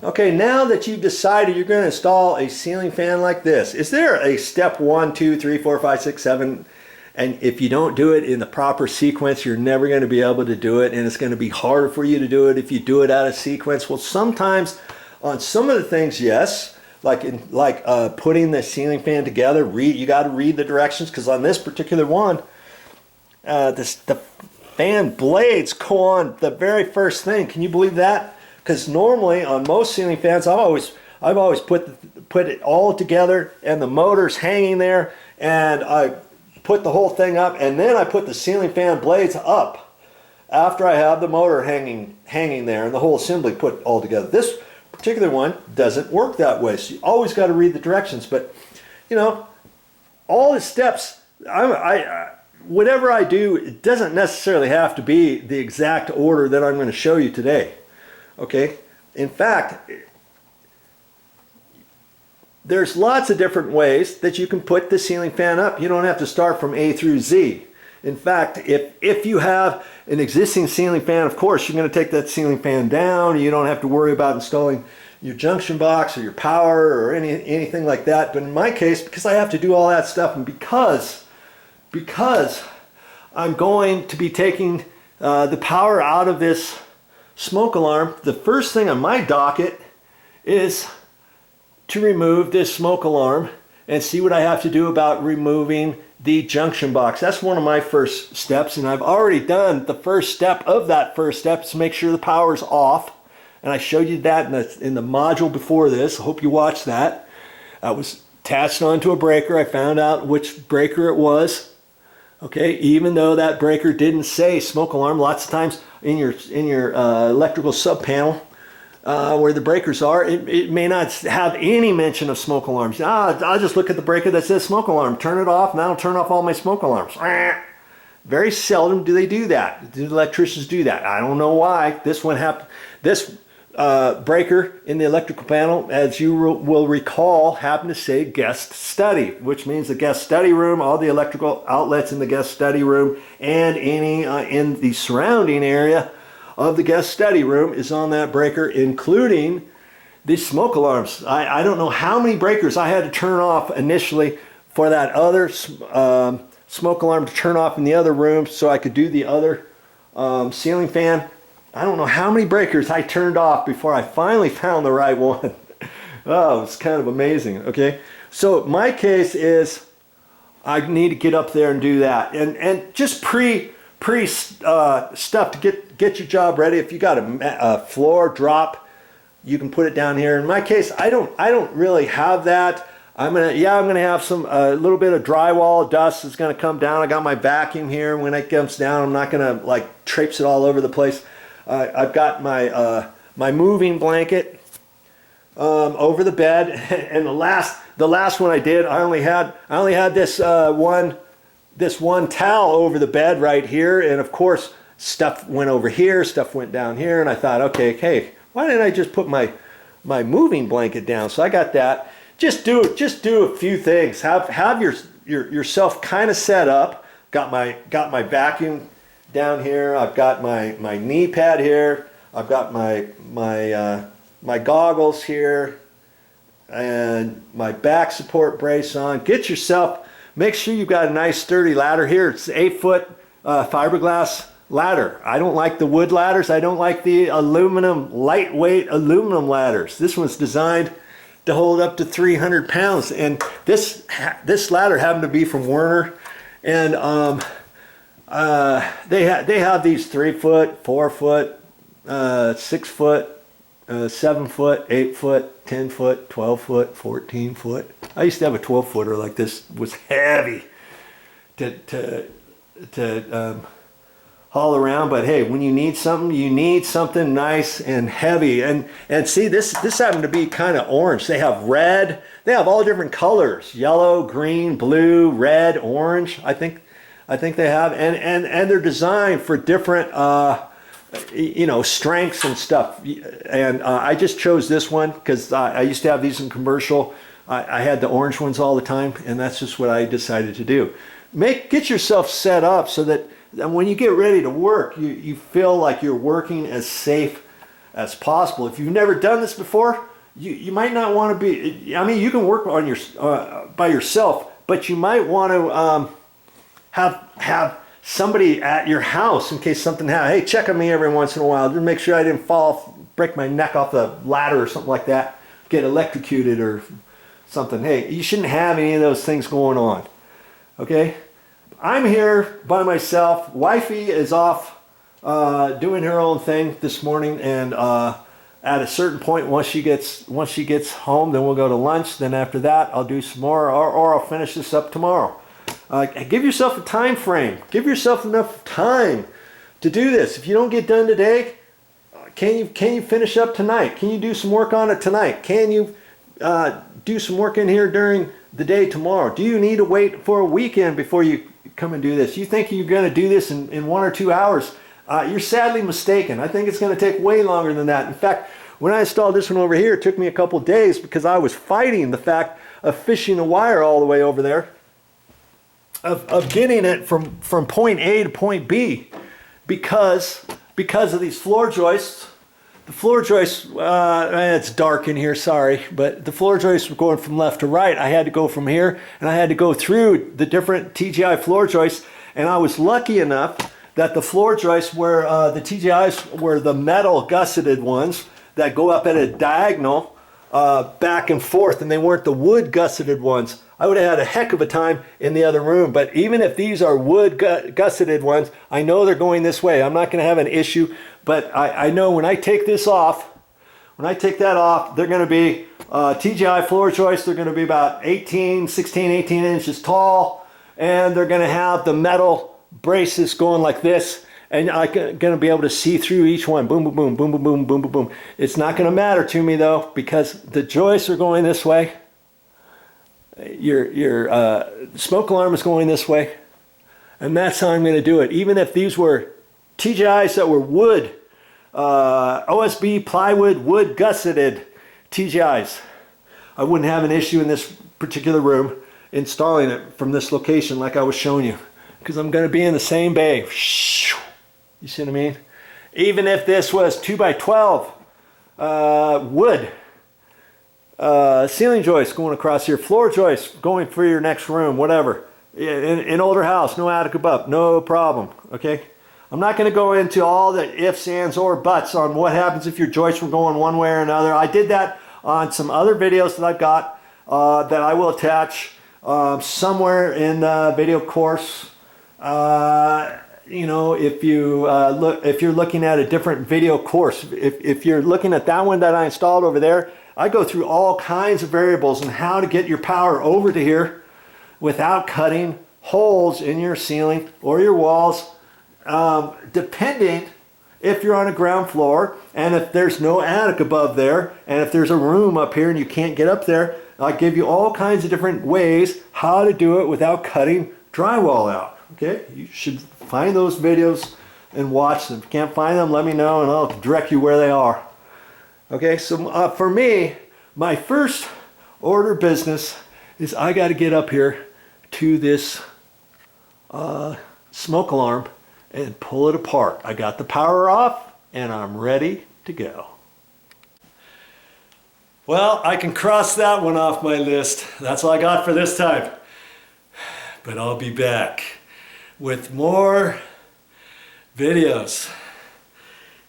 Okay, now that you've decided you're going to install a ceiling fan like this, is there a step 1, 2, 3, 4, 5, 6, 7? And if you don't do it in the proper sequence, you're never going to be able to do it, and it's going to be harder for you to do it if you do it out of sequence. Well, sometimes on some of the things, yes, like putting the ceiling fan together, you got to read the directions, because on this particular one, the fan blades go on the very first thing. Can you believe that? Because normally on most ceiling fans, I've always put it all together and the motor's hanging there, and I put the whole thing up, and then I put the ceiling fan blades up after I have the motor hanging there and the whole assembly put all together. This particular one doesn't work that way, so you always got to read the directions. But you know, all the steps, whatever I do, it doesn't necessarily have to be the exact order that I'm going to show you today. Okay, in fact, there's lots of different ways that you can put the ceiling fan up. You don't have to start from A through Z. In fact, if you have an existing ceiling fan, of course, you're going to take that ceiling fan down. You don't have to worry about installing your junction box or your power or anything like that. But in my case, because I have to do all that stuff, and because I'm going to be taking the power out of this smoke alarm, the first thing on my docket is to remove this smoke alarm and see what I have to do about removing the junction box. That's one of my first steps, and I've already done the first step of that first step to make sure the power's off, and I showed you that in the module before this. I hope you watched that. I was attached onto a breaker. I found out which breaker it was. Okay, even though that breaker didn't say smoke alarm, lots of times in your electrical sub panel where the breakers are, it may not have any mention of smoke alarms. I'll just look at the breaker that says smoke alarm, turn it off, and that'll turn off all my smoke alarms. Very seldom do they do that. Do electricians do that? I don't know why. This one happened. This breaker in the electrical panel, as you will recall, happened to say guest study, which means the guest study room, all the electrical outlets in the guest study room, and any in the surrounding area of the guest study room is on that breaker, including the smoke alarms. I don't know how many breakers I had to turn off initially for that other smoke alarm to turn off in the other room so I could do the other ceiling fan. I don't know how many breakers I turned off before I finally found the right one. Oh, it's kind of amazing. Okay, so my case is I need to get up there and do that, and just pre stuff to get your job ready. If you got a floor drop, you can put it down here. In my case, I don't really have that. I'm gonna have a little bit of drywall dust is gonna come down. I got my vacuum here. When it comes down, I'm not gonna like traipse it all over the place. I've got my my moving blanket over the bed, and the last one I did, I only had this one towel over the bed right here, and of course stuff went over here, stuff went down here, and I thought, okay, why didn't I just put my moving blanket down? So I got that. Just do a few things. Have yourself kind of set up. Got my vacuum down here. I've got my knee pad here. I've got my goggles here, and my back support brace on. Make sure you've got a nice sturdy ladder here. It's 8-foot fiberglass ladder. I don't like the wood ladders. I don't like the lightweight aluminum ladders. This one's designed to hold up to 300 pounds, and this ladder happened to be from Werner, and they have these 3-foot, 4-foot, 6-foot, 7-foot, 8-foot, 10-foot, 12-foot, 14-foot. I used to have a 12-footer like this. It was heavy to haul around, but hey, when you need something nice and heavy. And see, this happened to be kind of orange. They have red. They have all different colors: yellow, green, blue, red, orange. I think they have, and they're designed for different strengths and stuff. And I just chose this one because I used to have these in commercial. I had the orange ones all the time, and that's just what I decided to do. Get yourself set up so that when you get ready to work, you feel like you're working as safe as possible. If you've never done this before, you might not want to be, I mean, you can work on your by yourself, but you might want to have somebody at your house in case something happens. Hey, check on me every once in a while to make sure I didn't fall off, break my neck off the ladder or something like that, get electrocuted or something. Hey, you shouldn't have any of those things going on. Okay, I'm here by myself. Wifey is off doing her own thing this morning, and at a certain point, once she gets home, then we'll go to lunch. Then after that, I'll do some more, or I'll finish this up tomorrow. Give yourself a time frame. Give yourself enough time to do this. If you don't get done today, can you finish up tonight? Can you do some work on it tonight? Can you do some work in here during the day tomorrow? Do you need to wait for a weekend before you come and do this? You think you're going to do this in 1 or 2 hours? You're sadly mistaken. I think it's going to take way longer than that. In fact, when I installed this one over here, it took me a couple days because I was fighting the fact of fishing the wire all the way over there, of getting it from point A to point B, because of these floor joists. The floor joists, it's dark in here, sorry, but the floor joists were going from left to right. I had to go from here, and I had to go through the different TGI floor joists, and I was lucky enough that the floor joists were, the TGIs were the metal gusseted ones that go up at a diagonal back and forth, and they weren't the wood gusseted ones. I would have had a heck of a time in the other room, but even if these are wood gusseted ones, I know they're going this way. I'm not going to have an issue, but I know when I take this off, when I take that off, they're going to be TGI floor joists. They're going to be about 16, 18 inches tall, and they're going to have the metal braces going like this, and I'm going to be able to see through each one. Boom, boom, boom, boom, boom, boom, boom, boom, boom. It's not going to matter to me though, because the joists are going this way. Your smoke alarm is going this way, and that's how I'm going to do it. Even if these were TGIs that were wood, OSB, plywood, wood gusseted TGIs, I wouldn't have an issue in this particular room installing it from this location like I was showing you, because I'm going to be in the same bay. You see what I mean? Even if this was 2x12 wood ceiling joists going across here, floor joists going for your next room, whatever. In older house, no attic above, no problem. Okay, I'm not going to go into all the ifs, ands, or buts on what happens if your joists were going one way or another. I did that on some other videos that I've got that I will attach somewhere in the video course. You know, if you're looking at a different video course, if you're looking at that one that I installed over there, I go through all kinds of variables and how to get your power over to here without cutting holes in your ceiling or your walls, depending if you're on a ground floor and if there's no attic above there, and if there's a room up here and you can't get up there. I give you all kinds of different ways how to do it without cutting drywall out. Okay, you should find those videos and watch them. If you can't find them, let me know and I'll direct you where they are. Okay, so for me, my first order of business is I got to get up here to this smoke alarm and pull it apart. I got the power off and I'm ready to go. Well, I can cross that one off my list. That's all I got for this time. But I'll be back with more videos.